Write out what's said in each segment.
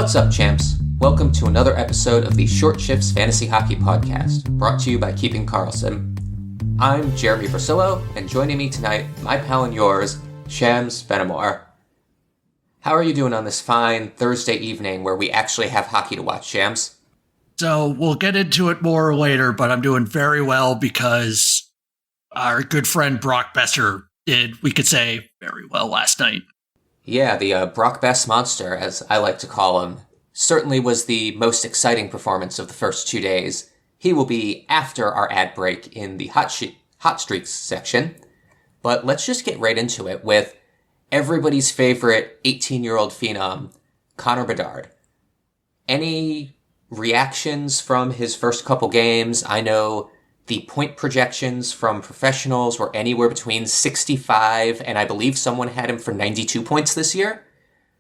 What's up, champs? Welcome to another episode of the Short Shifts Fantasy Hockey Podcast, brought to you by Keeping Karlsson. I'm Jeremy Brasillo, and joining me tonight, my pal and yours, Shams Venamore. How are you doing on this fine Thursday evening where we actually have hockey to watch, Shams? So we'll get into it more later, but I'm doing very well because our good friend Brock Boeser did, we could say, very well last night. Yeah, the Brock Bess monster, as I like to call him, certainly was the most exciting performance of the first 2 days. He will be after our ad break in the Hot Streaks section. But let's just get right into it with everybody's favorite 18-year-old phenom, Connor Bedard. Any reactions from his first couple games? I know the point projections from professionals were anywhere between 65, and I believe someone had him for 92 points this year.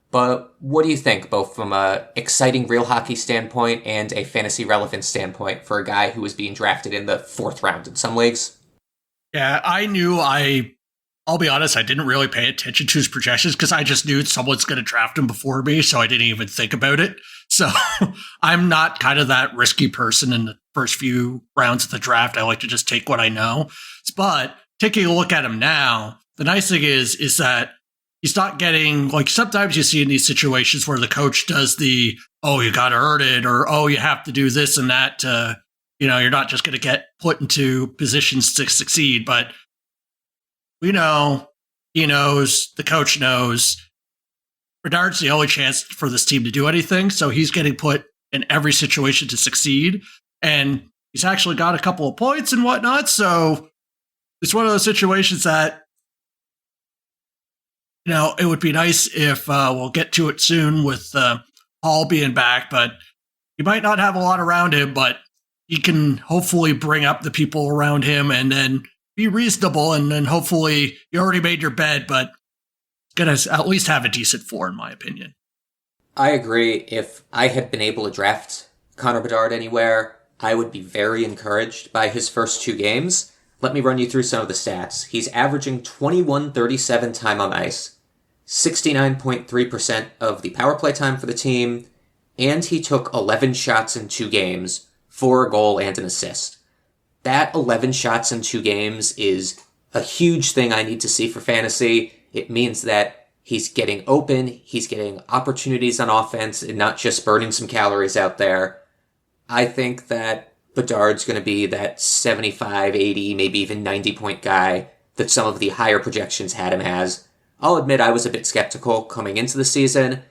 But what do you think, both from a exciting real hockey standpoint and a fantasy relevance standpoint for a guy who was being drafted in the 4th round in some leagues? Yeah, I'll be honest, I didn't really pay attention to his projections because I just knew someone's going to draft him before me, so I didn't even think about it. So I'm not kind of that risky person in the first few rounds of the draft. I like to just take what I know. But taking a look at him now, the nice thing is that he's not getting, like, sometimes you see in these situations where the coach does the, oh, you got to earn it, or, oh, you have to do this and that to, you're not just going to get put into positions to succeed. But we know, he knows, the coach knows, Bedard's the only chance for this team to do anything, so he's getting put in every situation to succeed, and he's actually got a couple of points and whatnot, so it's one of those situations that, it would be nice if, we'll get to it soon with Hall being back, but he might not have a lot around him, but he can hopefully bring up the people around him and then be reasonable, and then hopefully you already made your bed, but going to at least have a decent 4, in my opinion. I agree. If I had been able to draft Connor Bedard anywhere, I would be very encouraged by his first 2 games. Let me run you through some of the stats. He's averaging 21:37 time on ice, 69.3% of the power play time for the team, and he took 11 shots in 2 games, 4 a goal and an assist. That 11 shots in 2 games is a huge thing I need to see for fantasy. It means that he's getting open, he's getting opportunities on offense, and not just burning some calories out there. I think that Bedard's going to be that 75, 80, maybe even 90-point guy that some of the higher projections had him as. I'll admit I was a bit skeptical coming into the season,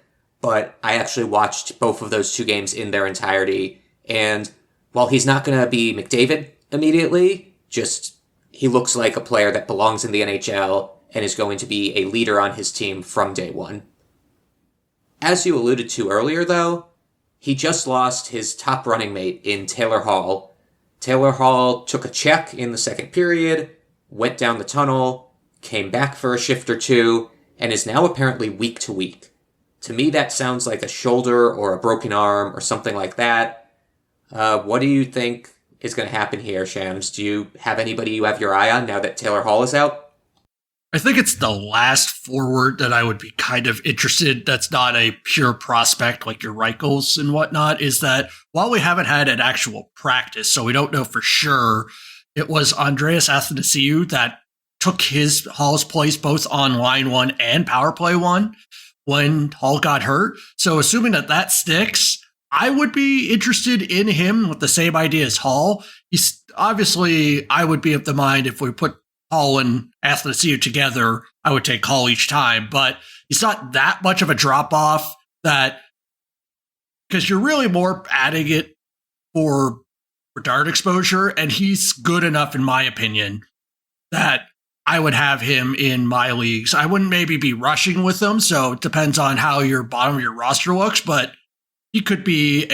but I actually watched both of those 2 games in their entirety, and while he's not going to be McDavid immediately, he looks like a player that belongs in the NHL and is going to be a leader on his team from day one. As you alluded to earlier, though, he just lost his top running mate in Taylor Hall. Taylor Hall took a check in the second period, went down the tunnel, came back for a shift or 2, and is now apparently week to week. To me, that sounds like a shoulder or a broken arm or something like that. What do you think is going to happen here, Shams? Do you have anybody you have your eye on now that Taylor Hall is out? I think it's the last forward that I would be kind of interested. That's not a pure prospect like your Reichels and whatnot, is that while we haven't had an actual practice, so we don't know for sure, it was Andreas Athanasiou that took Hall's place both on line 1 and power play 1 when Hall got hurt. So assuming that sticks, I would be interested in him with the same idea as Hall. He's obviously, I would be of the mind if we put Hall and Athanasiou together, I would take Hall each time, but he's not that much of a drop-off because you're really more adding it for Bedard exposure, and he's good enough, in my opinion, that I would have him in my leagues. I wouldn't maybe be rushing with him, so it depends on how your bottom of your roster looks, but he could be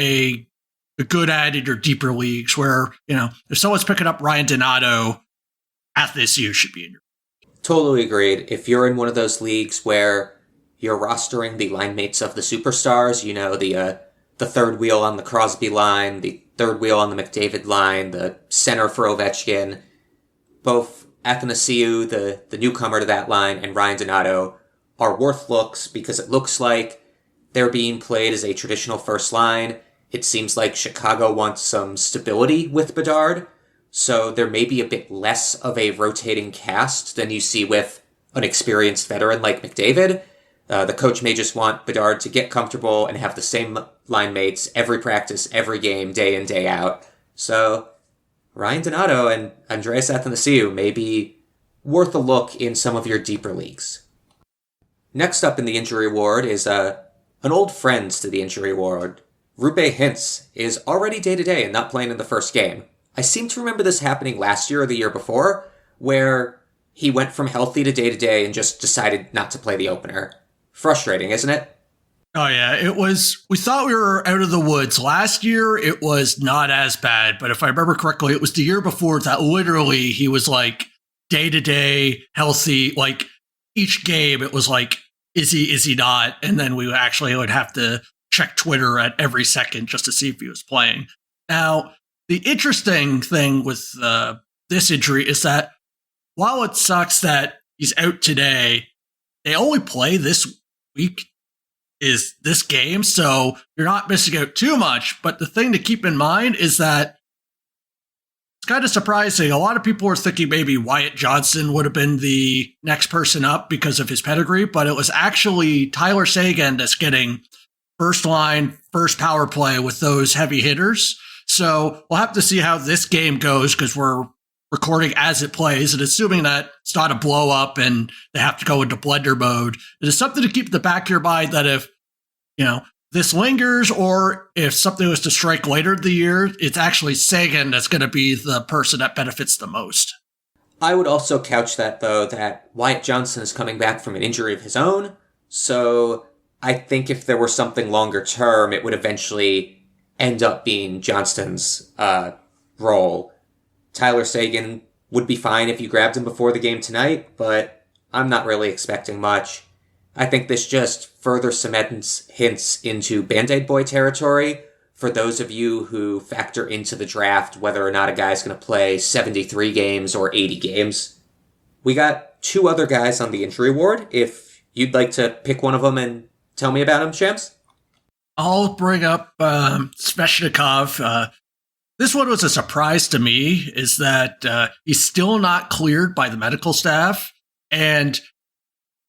a good add in your deeper leagues where, if someone's picking up Ryan Donato, Athanasiou should be in your. Totally agreed. If you're in one of those leagues where you're rostering the line mates of the superstars, the third wheel on the Crosby line, the third wheel on the McDavid line, the center for Ovechkin, both Athanasiou, the newcomer to that line, and Ryan Donato are worth looks because it looks like they're being played as a traditional first line. It seems like Chicago wants some stability with Bedard, so there may be a bit less of a rotating cast than you see with an experienced veteran like McDavid. The coach may just want Bedard to get comfortable and have the same line mates every practice, every game, day in, day out. So Ryan Donato and Andreas Athanasiou may be worth a look in some of your deeper leagues. Next up in the injury ward is an old friend to the injury ward. Roope Hintz is already day-to-day and not playing in the first game. I seem to remember this happening last year or the year before, where he went from healthy to day-to-day and just decided not to play the opener. Frustrating, isn't it? Oh, yeah. It was, we thought we were out of the woods. Last year, it was not as bad. But if I remember correctly, it was the year before that literally he was like day-to-day, healthy. Like each game, it was like, is he not? And then we actually would have to check Twitter at every second just to see if he was playing. Now, the interesting thing with this injury is that while it sucks that he's out today, they only play this week is this game, so you're not missing out too much. But the thing to keep in mind is that it's kind of surprising. A lot of people were thinking maybe Wyatt Johnston would have been the next person up because of his pedigree, but it was actually Tyler Seguin that's getting first line, first power play with those heavy hitters. So we'll have to see how this game goes because we're recording as it plays, and assuming that it's not a blow up and they have to go into blender mode, it is something to keep in the back of your mind that if, this lingers or if something was to strike later in the year, it's actually Seguin that's going to be the person that benefits the most. I would also couch that, though, that Wyatt Johnston is coming back from an injury of his own, so I think if there were something longer term, it would eventually end up being Johnston's role. Tyler Seguin would be fine if you grabbed him before the game tonight, but I'm not really expecting much. I think this just further cements Hintz into Band-Aid Boy territory for those of you who factor into the draft whether or not a guy's going to play 73 games or 80 games. We got two other guys on the injury ward. If you'd like to pick one of them and tell me about him, Shams? I'll bring up Svechnikov. This one was a surprise to me, is that he's still not cleared by the medical staff. And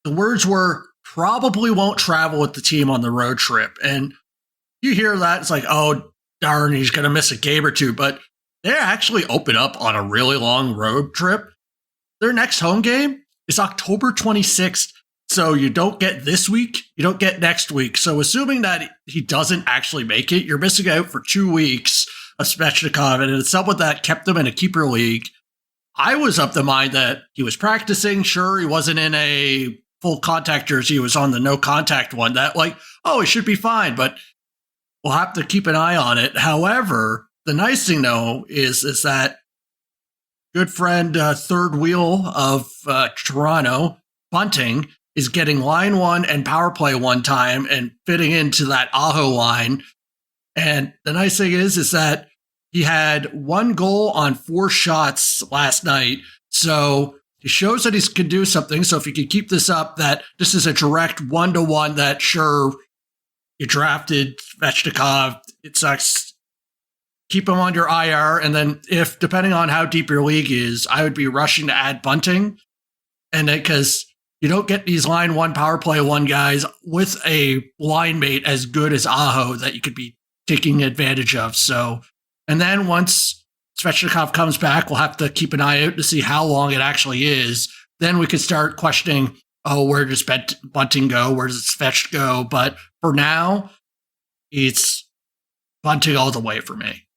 the words were, probably won't travel with the team on the road trip. And you hear that, it's like, oh, darn, he's going to miss a game or two. But they actually open up on a really long road trip. Their next home game is October 26th. So you don't get this week, you don't get next week. So assuming that he doesn't actually make it, you're missing out for 2 weeks of Svechnikov, and it's someone that kept him in a keeper league. I was of the mind that he was practicing. Sure, he wasn't in a full contact jersey. He was on the no contact one. That he should be fine, but we'll have to keep an eye on it. However, the nice thing though is that good friend, third wheel of Toronto, Bunting, is getting line one and power play one time and fitting into that Aho line. And the nice thing is that he had 1 goal on 4 shots last night. So he shows that he can do something. So if you can keep this up, that this is a direct 1-to-1 that sure, you drafted Svechnikov. It sucks. Keep him on your IR. And then if, depending on how deep your league is, I would be rushing to add Bunting. And because you don't get these line one power play one guys with a line mate as good as Aho that you could be taking advantage of. So, and then once Svechnikov comes back, we'll have to keep an eye out to see how long it actually is. Then we could start questioning, where does Bunting go? Where does Svech go? But for now, it's Bunting all the way for me.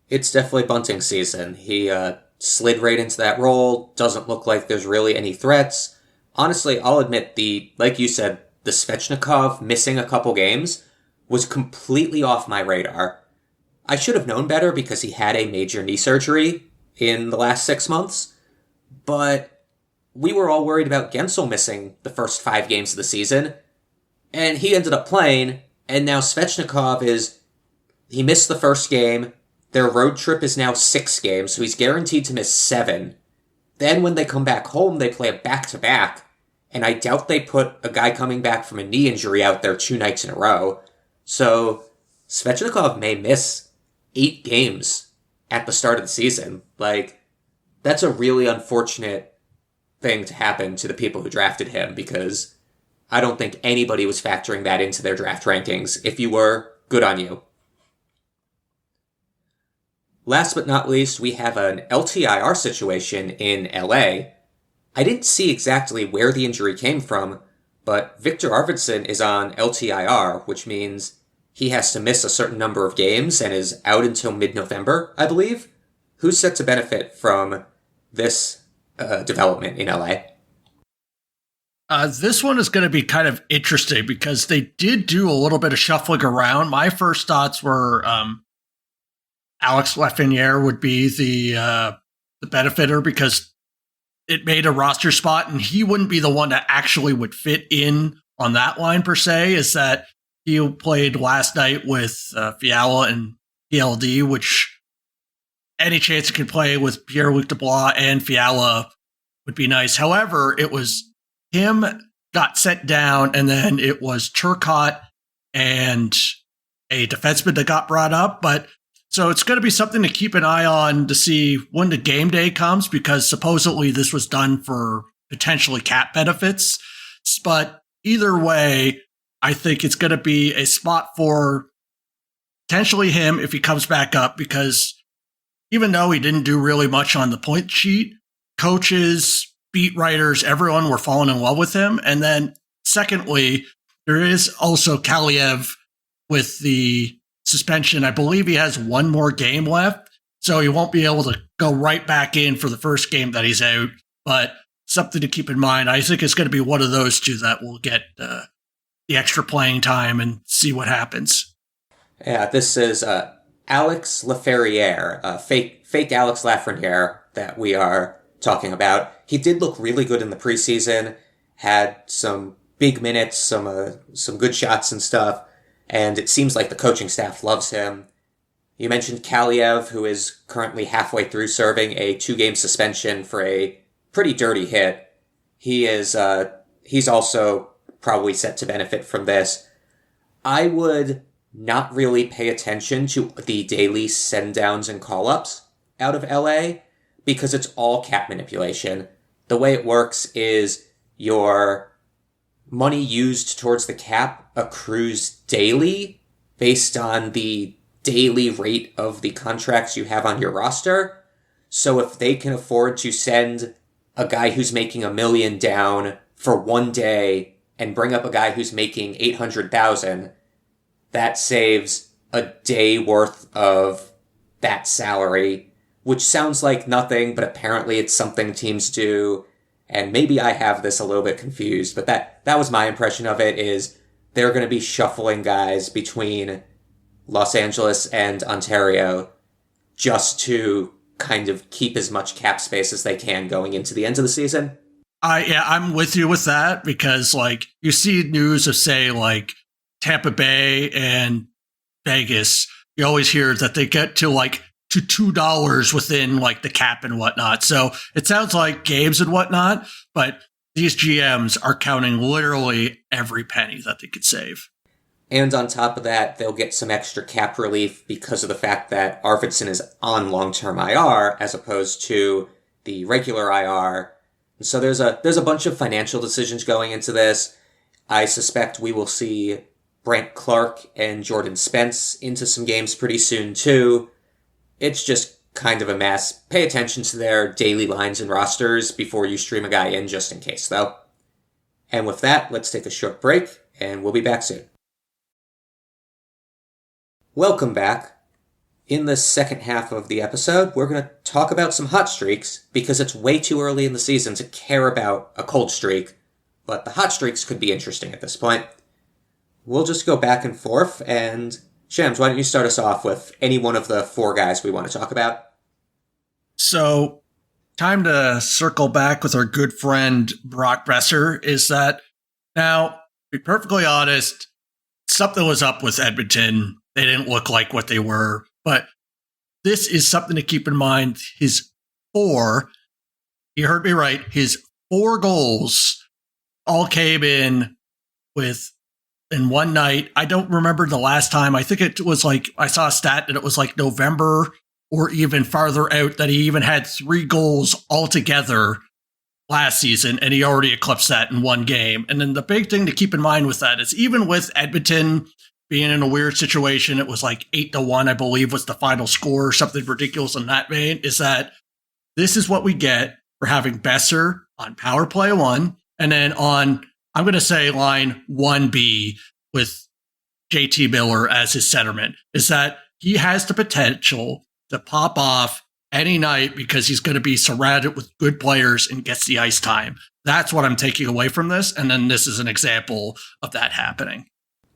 It's definitely Bunting season. He slid right into that role. Doesn't look like there's really any threats. Honestly, I'll admit like you said, the Svechnikov missing a couple games was completely off my radar. I should have known better because he had a major knee surgery in the last 6 months, but we were all worried about Gensel missing the first 5 games of the season, and he ended up playing, and now Svechnikov he missed the first game. Their road trip is now 6 games, so he's guaranteed to miss 7. Then when they come back home, they play a back-to-back, and I doubt they put a guy coming back from a knee injury out there 2 nights in a row. So Svechnikov may miss 8 games at the start of the season. Like, that's a really unfortunate thing to happen to the people who drafted him, because I don't think anybody was factoring that into their draft rankings. If you were, good on you. Last but not least, we have an LTIR situation in LA. I didn't see exactly where the injury came from, but Viktor Arvidsson is on LTIR, which means he has to miss a certain number of games and is out until mid-November, I believe. Who's set to benefit from this development in LA? This one is going to be kind of interesting because they did do a little bit of shuffling around. My first thoughts were Alex Laferriere would be the benefiter, because it made a roster spot and he wouldn't be the one that actually would fit in on that line per se. Is that he played last night with Fiala and PLD, which any chance he could play with Pierre-Luc Dubois and Fiala would be nice. However, it was him got sent down, and then it was Turcotte and a defenseman that got brought up. But so it's going to be something to keep an eye on to see when the game day comes, because supposedly this was done for potentially cap benefits. But either way, I think it's going to be a spot for potentially him if he comes back up, because even though he didn't do really much on the point sheet, coaches, beat writers, everyone were falling in love with him. And then secondly, there is also Kaliyev with the suspension. I believe he has one more game left, so he won't be able to go right back in for the first game that he's out. But something to keep in mind. I think it's going to be one of those two that will get the extra playing time and see what happens. Yeah, this is Alex Laferriere, fake Alex Lafreniere that we are talking about. He did look really good in the preseason, had some big minutes, some good shots and stuff, and it seems like the coaching staff loves him. You mentioned Kaliyev, who is currently halfway through serving a 2-game suspension for a pretty dirty hit. He's also probably set to benefit from this. I would not really pay attention to the daily send-downs and call-ups out of LA, because it's all cap manipulation. The way it works is your money used towards the cap accrues daily based on the daily rate of the contracts you have on your roster. So if they can afford to send a guy who's making $1 million down for 1 day and bring up a guy who's making $800,000, that saves a day worth of that salary, which sounds like nothing, but apparently it's something teams do. And maybe I have this a little bit confused, but that was my impression of it, is they're going to be shuffling guys between Los Angeles and Ontario just to kind of keep as much cap space as they can going into the end of the season. I'm with you with that, because like you see news of, say, like Tampa Bay and Vegas, you always hear that they get to $2 within like the cap and whatnot. So it sounds like games and whatnot, but these GMs are counting literally every penny that they could save. And on top of that, they'll get some extra cap relief because of the fact that Arvidsson is on long-term IR as opposed to the regular IR. And so there's a bunch of financial decisions going into this. I suspect we will see Brant Clark and Jordan Spence into some games pretty soon too. It's just kind of a mess. Pay attention to their daily lines and rosters before you stream a guy in, just in case, though. And with that, let's take a short break, and we'll be back soon. Welcome back. In the second half of the episode, we're going to talk about some hot streaks, because it's way too early in the season to care about a cold streak, but the hot streaks could be interesting at this point. We'll just go back and forth, and Shams, why don't you start us off with any one of the 4 guys we want to talk about? So, time to circle back with our good friend Brock Boeser. Is that, now, to be perfectly honest, something was up with Edmonton. They didn't look like what they were, but this is something to keep in mind. You heard me right, his 4 goals all came in one night. I don't remember the last time. I think it was like, I saw a stat that it was like November or even farther out that he even had 3 goals altogether last season, and he already eclipsed that in one game. And then the big thing to keep in mind with that is even with Edmonton being in a weird situation, it was like 8-1, I believe, was the final score, or something ridiculous in that vein, is that this is what we get for having Boeser on power play 1, and then on, I'm going to say line 1B with JT Miller as his centerman, is that he has the potential to pop off any night because he's going to be surrounded with good players and gets the ice time. That's what I'm taking away from this. And then this is an example of that happening.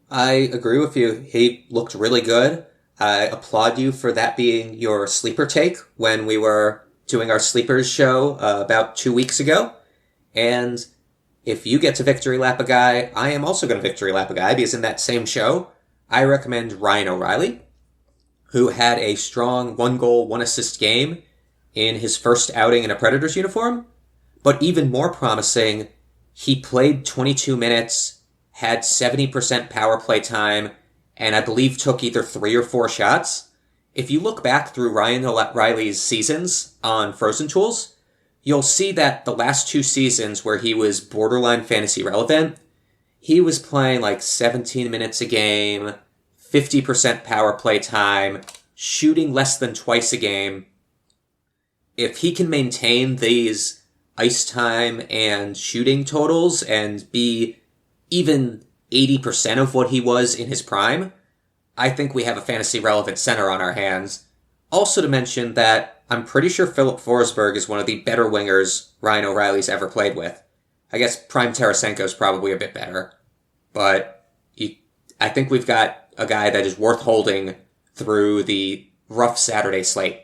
I agree with you. He looked really good. I applaud you for that being your sleeper take when we were doing our sleepers show about 2 weeks ago. And if you get to victory lap a guy, I am also going to victory lap a guy, because in that same show, I recommend Ryan O'Reilly, who had a strong 1-goal, 1-assist game in his first outing in a Predators uniform. But even more promising, he played 22 minutes, had 70% power play time, and I believe took either 3 or 4 shots. If you look back through Ryan O'Reilly's seasons on Frozen Tools, you'll see that the last 2 seasons where he was borderline fantasy relevant, he was playing like 17 minutes a game, 50% power play time, shooting less than twice a game. If he can maintain these ice time and shooting totals and be even 80% of what he was in his prime, I think we have a fantasy relevant center on our hands. Also to mention that I'm pretty sure Philip Forsberg is one of the better wingers Ryan O'Reilly's ever played with. I guess Prime Tarasenko's probably a bit better, but I think we've got a guy that is worth holding through the rough Saturday slate.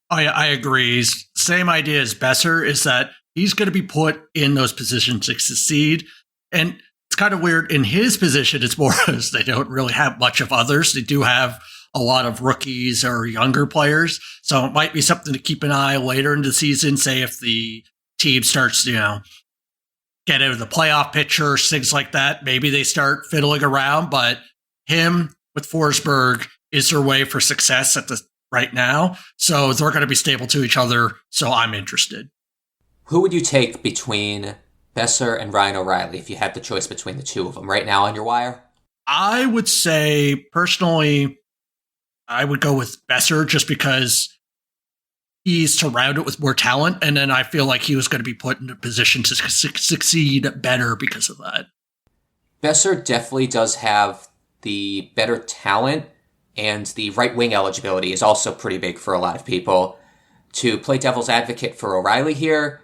I agree. Same idea as Boeser, is that he's going to be put in those positions to succeed. And it's kind of weird. In his position, it's more as they don't really have much of others. They do have a lot of rookies or younger players. So it might be something to keep an eye later in the season. Say if the team starts, get out of the playoff picture, things like that. Maybe they start fiddling around, but him with Forsberg is their way for success right now. So they're going to be stable to each other. So I'm interested. Who would you take between Boeser and Ryan O'Reilly if you had the choice between the two of them right now on your wire? I would say, personally, I would go with Boeser just because he's surrounded with more talent. And then I feel like he was going to be put in a position to succeed better because of that. Boeser definitely does have the better talent, and the right wing eligibility is also pretty big for a lot of people. To play devil's advocate for O'Reilly here,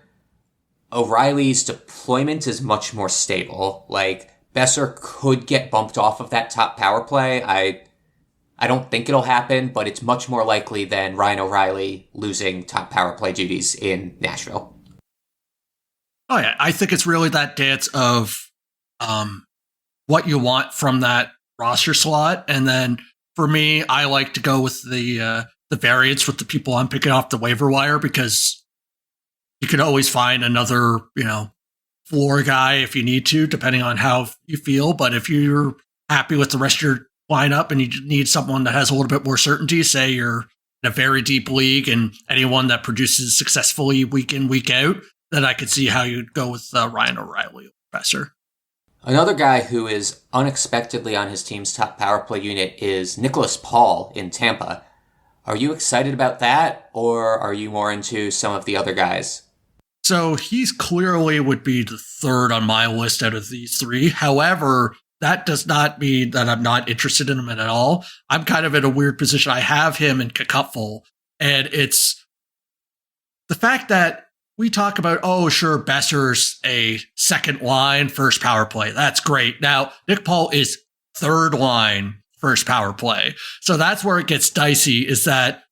O'Reilly's deployment is much more stable. Like, Boeser could get bumped off of that top power play. I don't think it'll happen, but it's much more likely than Ryan O'Reilly losing top power play duties in Nashville. Oh yeah, I think it's really that dance of what you want from that roster slot, and then for me, I like to go with the variance with the people I'm picking off the waiver wire, because you can always find another, floor guy if you need to, depending on how you feel. But if you're happy with the rest of your lineup and you need someone that has a little bit more certainty, say you're in a very deep league and anyone that produces successfully week in, week out, then I could see how you'd go with Ryan O'Reilly, Professor. Another guy who is unexpectedly on his team's top power play unit is Nicholas Paul in Tampa. Are you excited about that, or are you more into some of the other guys? So he's clearly would be the third on my list out of these three. However, that does not mean that I'm not interested in him at all. I'm kind of in a weird position. I have him in Cupful, and it's the fact that we talk about, oh, sure, Boeser's a second line first power play. That's great. Now, Nick Paul is third line first power play. So that's where it gets dicey, is that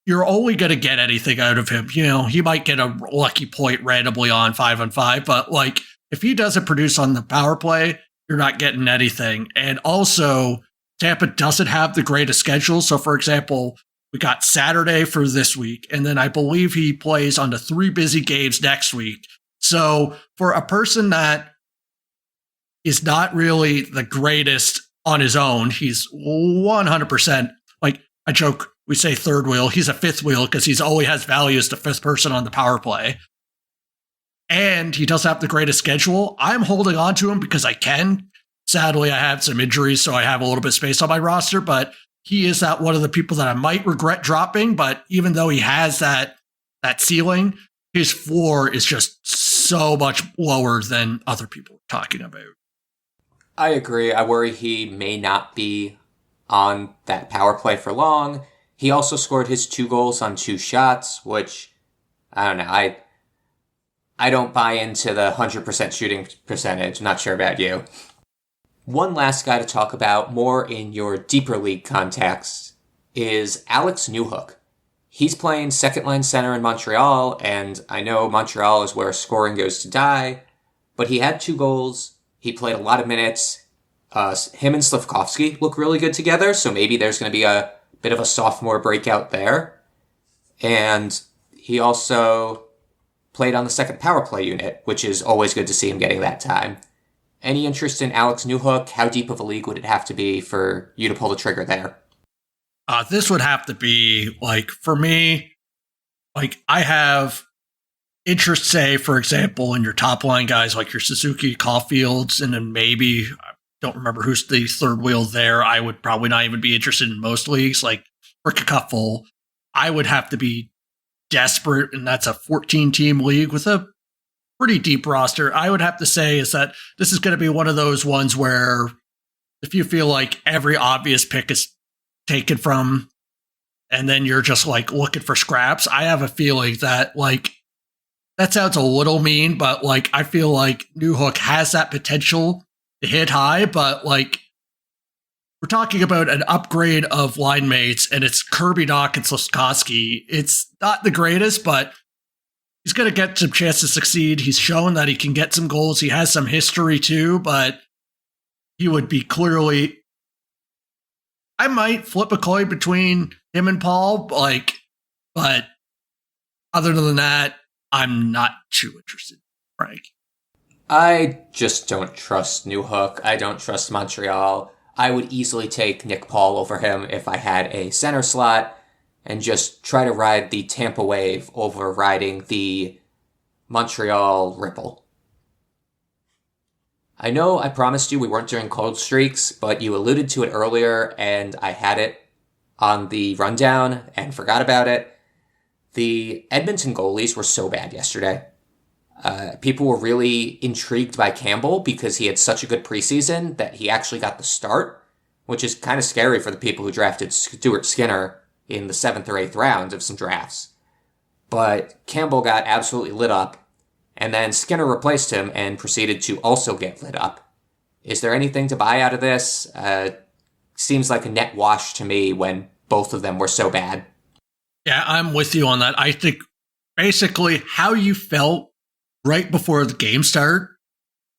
you're only going to get anything out of him. He might get a lucky point randomly on 5-on-5, but if he doesn't produce on the power play, you're not getting anything. And also, Tampa doesn't have the greatest schedule. So, for example, we got Saturday for this week, and then I believe he plays on the 3 busy games next week. So for a person that is not really the greatest on his own, he's 100%, like I joke, we say third wheel, he's a fifth wheel because he's always has value as the fifth person on the power play. And he does have the greatest schedule. I'm holding on to him because I can. Sadly, I have some injuries, so I have a little bit of space on my roster, but he is that one of the people that I might regret dropping. But even though he has that ceiling, his floor is just so much lower than other people are talking about. I agree. I worry he may not be on that power play for long. He also scored his 2 goals on 2 shots, which, I don't know, I don't buy into the 100% shooting percentage. I'm not sure about you. One last guy to talk about, more in your deeper league context, is Alex Newhook. He's playing second-line center in Montreal, and I know Montreal is where scoring goes to die, but he had 2 goals. He played a lot of minutes. Him and Slafkovsky look really good together, so maybe there's going to be a bit of a sophomore breakout there. And he also played on the second power play unit, which is always good to see him getting that time. Any interest in Alex Newhook? How deep of a league would it have to be for you to pull the trigger there? This would have to be, like, for me, like, I have interest, say, for example, in your top line guys like your Suzuki, Caulfields, and then maybe, I don't remember who's the third wheel there. I would probably not even be interested in most leagues, like Rickacuffull. I would have to be desperate, and that's a 14-team league with a pretty deep roster. I would have to say is that this is going to be one of those ones where if you feel like every obvious pick is taken from, and then you're just like looking for scraps, I have a feeling that, like, that sounds a little mean, but like I feel like Newhook has that potential to hit high, but like we're talking about an upgrade of line mates, and it's Kirby Doc and Slafkovsky. It's not the greatest, but he's going to get some chance to succeed. He's shown that he can get some goals. He has some history too, but he would be clearly, I might flip a coin between him and Paul, like, but other than that, I'm not too interested, Frank. I just don't trust Newhook. I don't trust Montreal. I would easily take Nick Paul over him if I had a center slot and just try to ride the Tampa wave over riding the Montreal ripple. I know I promised you we weren't doing cold streaks, but you alluded to it earlier and I had it on the rundown and forgot about it. The Edmonton goalies were so bad yesterday. People were really intrigued by Campbell because he had such a good preseason that he actually got the start, which is kind of scary for the people who drafted Stuart Skinner in the 7th or 8th round of some drafts. But Campbell got absolutely lit up, and then Skinner replaced him and proceeded to also get lit up. Is there anything to buy out of this? Seems like a net wash to me when both of them were so bad. Yeah, I'm with you on that. I think basically how you felt right before the game start,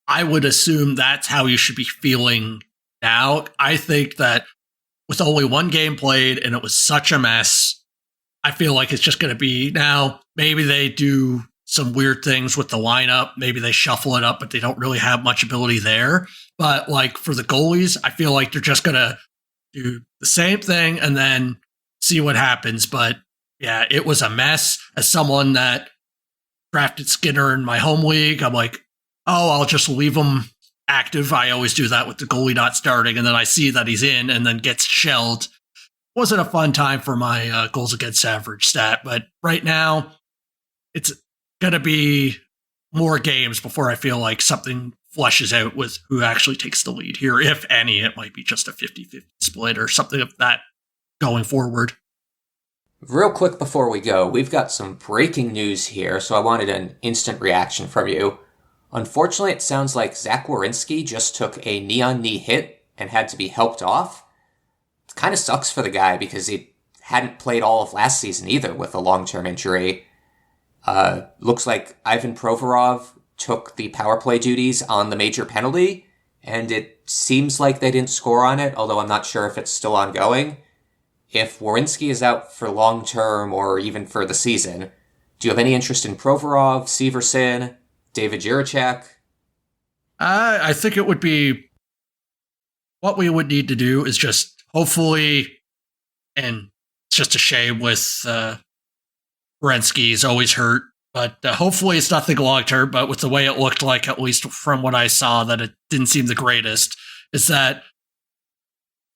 I would assume that's how you should be feeling now. I think that with only one game played and it was such a mess, I feel like it's just going to be now, maybe they do some weird things with the lineup. Maybe they shuffle it up, but they don't really have much ability there. But like for the goalies, I feel like they're just going to do the same thing and then see what happens. But yeah, it was a mess. As someone that drafted Skinner in my home league, I'm like, oh, I'll just leave him active. I always do that with the goalie not starting, and then I see that he's in and then gets shelled. Wasn't a fun time for my goals against average stat, but right now it's going to be more games before I feel like something flushes out with who actually takes the lead here. If any, it might be just a 50-50 split or something of that going forward. Real quick before we go, we've got some breaking news here, so I wanted an instant reaction from you. Unfortunately, it sounds like Zach Werenski just took a knee-on-knee hit and had to be helped off. It kind of sucks for the guy because he hadn't played all of last season either with a long-term injury. Looks like Ivan Provorov took the power play duties on the major penalty, and it seems like they didn't score on it, although I'm not sure if it's still ongoing. If Werenski is out for long-term or even for the season, do you have any interest in Provorov, Severson, David Jiricek? I think it would be what we would need to do is just hopefully, and it's just a shame with Werenski is always hurt, but hopefully it's nothing long term. But with the way it looked like, at least from what I saw, that it didn't seem the greatest, is that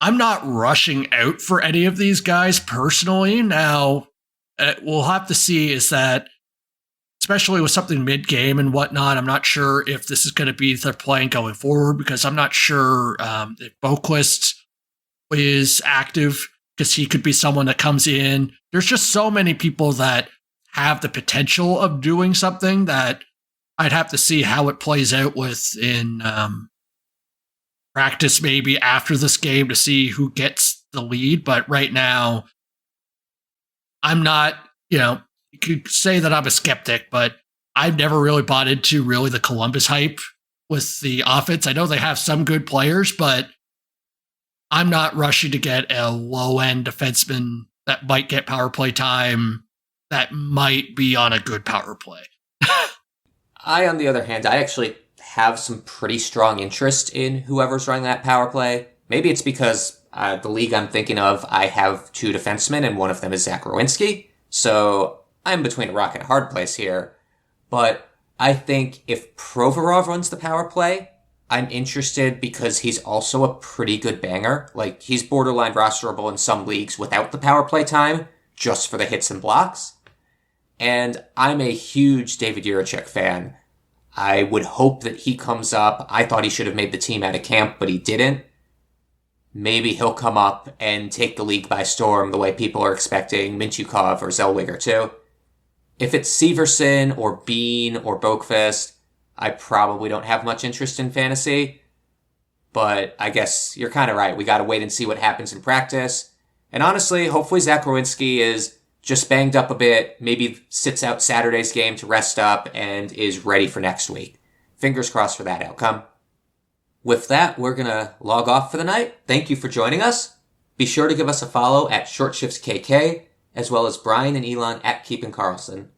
I'm not rushing out for any of these guys personally. Now, we'll have to see is that, especially with something mid-game and whatnot, I'm not sure if this is going to be their plan going forward, because I'm not sure if Boquist is active, because he could be someone that comes in. There's just so many people that have the potential of doing something that I'd have to see how it plays out with in practice maybe after this game to see who gets the lead. But right now, I'm not, you could say that I'm a skeptic, but I've never really bought into really the Columbus hype with the offense. I know they have some good players, but I'm not rushing to get a low-end defenseman that might get power play time, that might be on a good power play. On the other hand, I actually have some pretty strong interest in whoever's running that power play. Maybe it's because the league I'm thinking of, I have 2 defensemen, and one of them is Zach Werenski. So I'm between a rock and a hard place here. But I think if Provorov runs the power play, I'm interested because he's also a pretty good banger. Like, he's borderline rosterable in some leagues without the power play time, just for the hits and blocks. And I'm a huge David Jiricek fan. I would hope that he comes up. I thought he should have made the team out of camp, but he didn't. Maybe he'll come up and take the league by storm the way people are expecting Mintyukov or Zellweger to. If it's Severson or Bean or Boquist, I probably don't have much interest in fantasy. But I guess you're kind of right. We got to wait and see what happens in practice. And honestly, hopefully Zach Werenski is just banged up a bit, maybe sits out Saturday's game to rest up and is ready for next week. Fingers crossed for that outcome. With that, we're going to log off for the night. Thank you for joining us. Be sure to give us a follow at ShortShiftsKK, as well as Brian and Elon at Keepin' Carlson.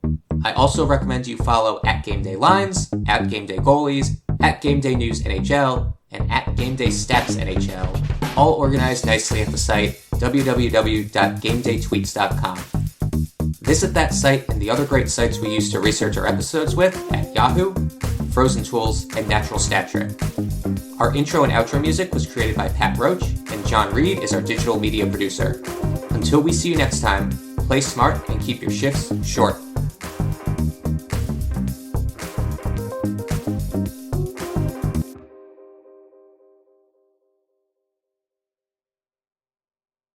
I also recommend you follow at Game Day Lines, at Game Day Goalies, at Game Day News NHL, and at Game Day Stats NHL, all organized nicely at the site www.gamedaytweets.com. Visit that site and the other great sites we use to research our episodes with at Yahoo, Frozen Tools, and Natural Stat Trick. Our intro and outro music was created by Pat Roach, and John Reed is our digital media producer. Until we see you next time, play smart and keep your shifts short.